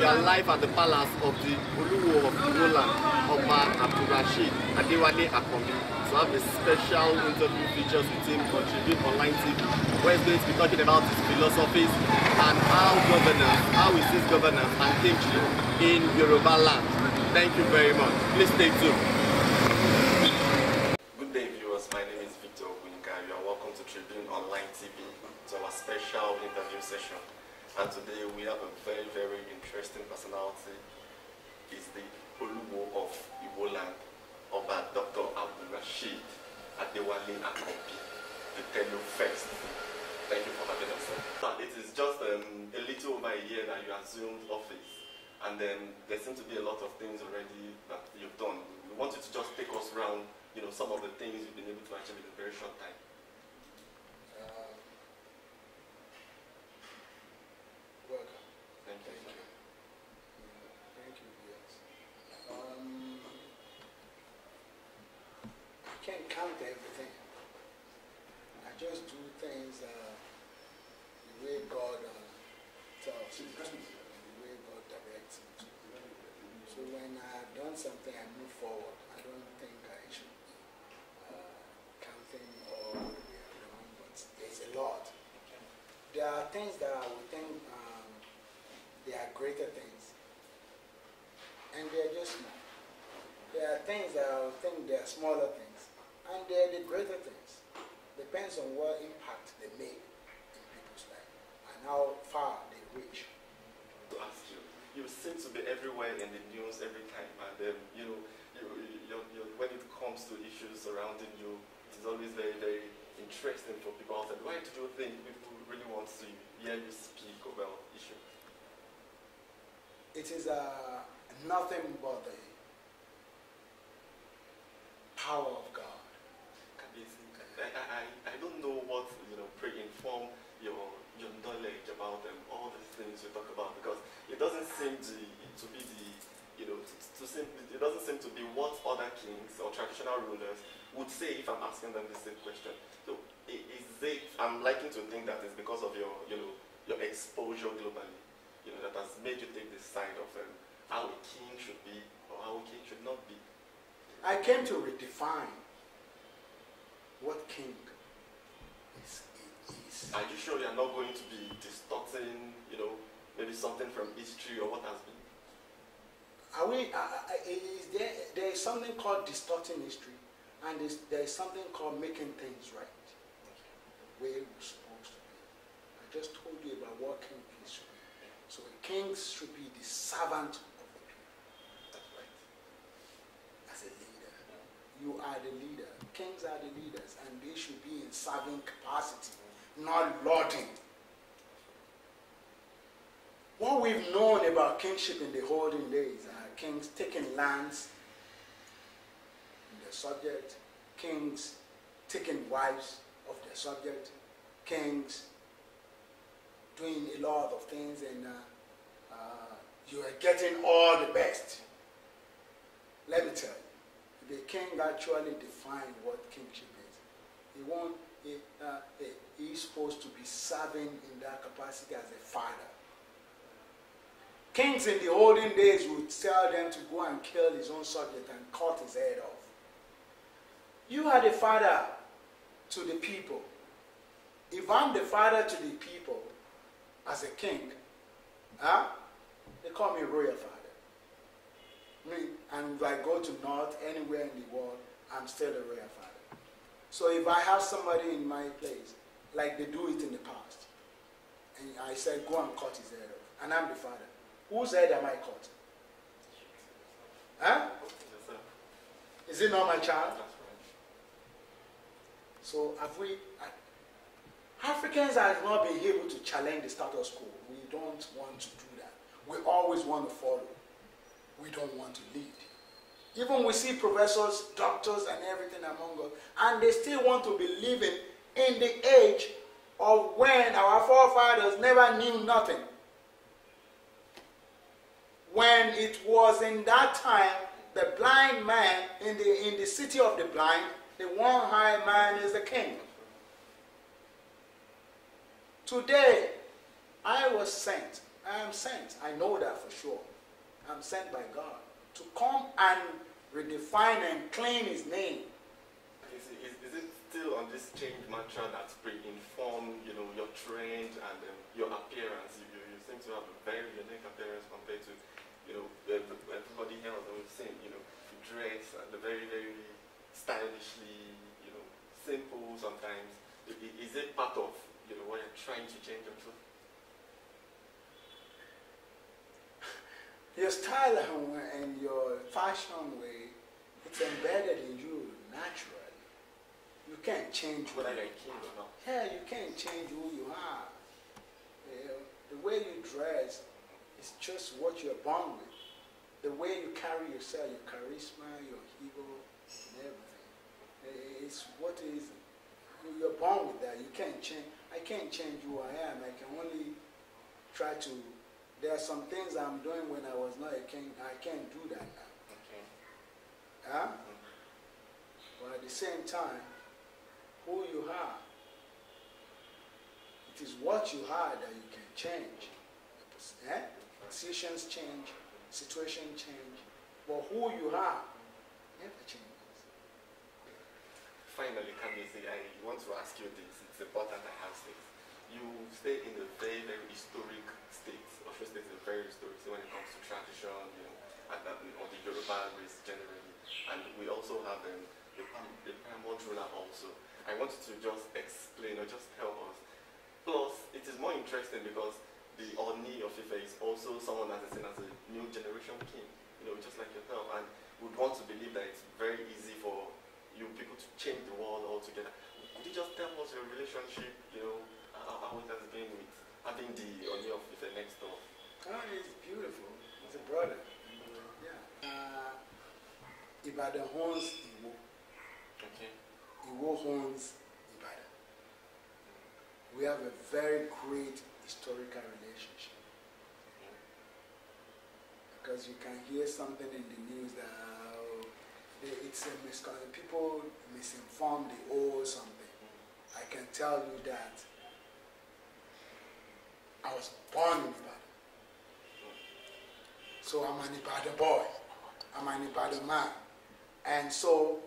are live at the palace of the Oluwo of Iwoland, Adewale Akombi, to have a special interview features with him on Tribune Online TV, where he's going to be talking about his philosophies and how he sees governance and kingship in Yoruba land. Thank you very much. Please stay tuned. Good day, viewers. My name is Victor Winka. You are welcome to Tribune Online TV, to our special interview session. And today we have a very, very interesting personality. He's the Oluwo of Iwoland, Oba Dr. Adewale Akombi, to tell you first. Thank you for having us. It is just a little over a year that you assumed office, and then there seem to be a lot of things already that you've done. We want you to just take us around, some of the things you've been able to achieve in a very short time. Welcome. Thank you. Thank you, yes. I can't count everything. I just do things the way God tells me, the way God directs me to. So when I've done something, I move forward. I don't think I should be counting all the way around, but there's a lot. There are things that I would think they are greater things, and they are just small. There are things that I would think they are smaller things, and they are the greater things. Depends on what impact they make in people's life and how far they reach. To ask you, you seem to be everywhere in the news every time, and when it comes to issues surrounding you, it is always very, very interesting for people outside. Why do you think people really want to hear you speak about issues? It is nothing but the power of God. I don't know what pre-inform your knowledge about all these things we talk about, because it doesn't seem to be it doesn't seem to be what other kings or traditional rulers would say if I'm asking them the same question. So I'm liking to think that it's because of your exposure globally, that has made you take this side of how a king should be or how a king should not be. I came to redefine what king is. Are you sure you're not going to be distorting, maybe something from history or what has been? There is something called distorting history, and there is something called making things right. Where we're supposed to be. I just told you about what king should be. So a king should be the servant of the people. That's right. As a leader. You are the leader. Kings are the leaders, and they should be in serving capacity, not lording. What we've known about kingship in the olden days are kings taking lands in their subject, kings taking wives of their subject, kings doing a lot of things, and you are getting all the best. Let me tell you, the king actually defined what kingship is. He's supposed to be serving in that capacity as a father. Kings in the olden days would tell them to go and kill his own subject and cut his head off. You are the father to the people. If I'm the father to the people as a king, they call me royal father. And if I go to north, anywhere in the world, I'm still a royal father. So if I have somebody in my place, like they do it in the past, and I say, go and cut his head off, and I'm the father, whose head am I cutting? Huh? Is it not my child? So Africans have not been able to challenge the status quo. We don't want to do that. We always want to follow. We don't want to lead. Even we see professors, doctors, and everything among us, and they still want to be living in the age of when our forefathers never knew nothing. When it was in that time, the blind man in the city of the blind, the one-eyed man is the king. Today, I was sent. I am sent. I know that for sure. I'm sent by God to come and redefine and claim his name. Is it still on this change mantra that's pre-informed, you know, your trend and your appearance? You seem to have a very unique appearance compared to, you know, everybody else. I was saying, you know, you dress and the very, very stylishly, you know, simple sometimes. Is it part of, you know, what you're trying to change also? Your style and your fashion way, it's embedded in you naturally. You can't change whether you're a king or not. Yeah, you can't change who you are. The way you dress is just what you're born with. The way you carry yourself, your charisma, your ego, and everything. It's what is. You're born with that. You can't change. I can't change who I am. I can only try to. There are some things I'm doing when I was not a king. I can't do that now. Okay. Huh? But at the same time, who you are, it is what you are that you can change. Positions change, situation change, but who you are never changes. Finally, Kamisi, I want to ask you this. It's important I ask this. You stay in a very, very historic state. Osho State is a very historic state when it comes to tradition, you know, and or the Yoruba race generally. And we also have the paramount ruler also. I want you to just explain or just help us. Plus, it is more interesting because the Ooni of Ife is also someone that is seen as a new generation king, you know, just like yourself, and would want to believe that it's very easy for you people to change the world altogether. Could you just tell us your relationship, you know, how it has been with having the Ooni of Ife next door? Oh, it's beautiful. It's a brother. Yeah. Ibadan owns Iwo. Okay. Iwo owns Ibadan. We have a very great historical relationship. Because you can hear something in the news that it's a misconception. People misinform the old something. I can tell you that I was born in Ibadan. So I'm an Ibadan boy. I'm an Ibadan man. And so,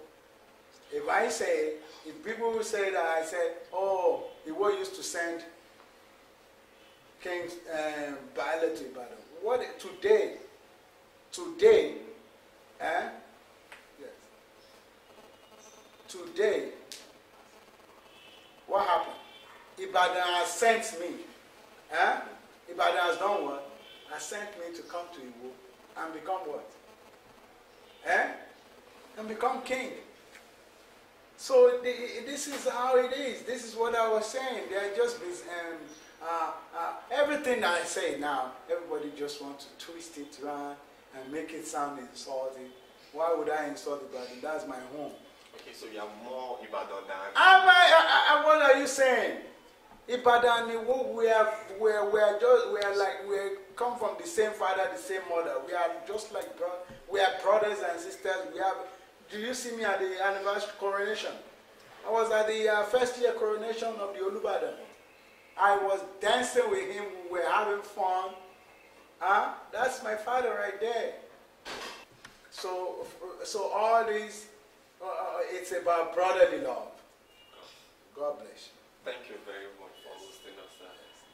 if people will say that I said, oh, Iwo used to send King's pilot to Ibadan. What, today, yes. Today, what happened? Ibadan has sent me. Ibadan has done what? Has sent me to come to Iwo and become what? And become king. So this is how it is. This is what I was saying. They are just everything that I say now. Everybody just wants to twist it around and make it sound insulting. Why would I insult Ibadan? That's my home. Okay, so you are more Ibadan than. What are you saying? Ibadan, we come from the same father, the same mother. We are just like we are brothers and sisters. Do you see me at the anniversary coronation? I was at the first year coronation of the Olubadan. I was dancing with him. We were having fun. That's my father right there. So all this, it's about brotherly love. God bless you. Thank you very much for hosting us.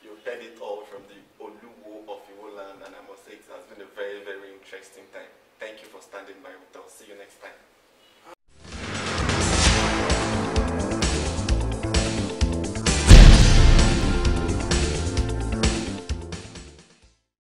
You heard it all from the Oluwo of Iwoland, and I must say it has been a very, very interesting time. Thank you for standing by with us. See you next time.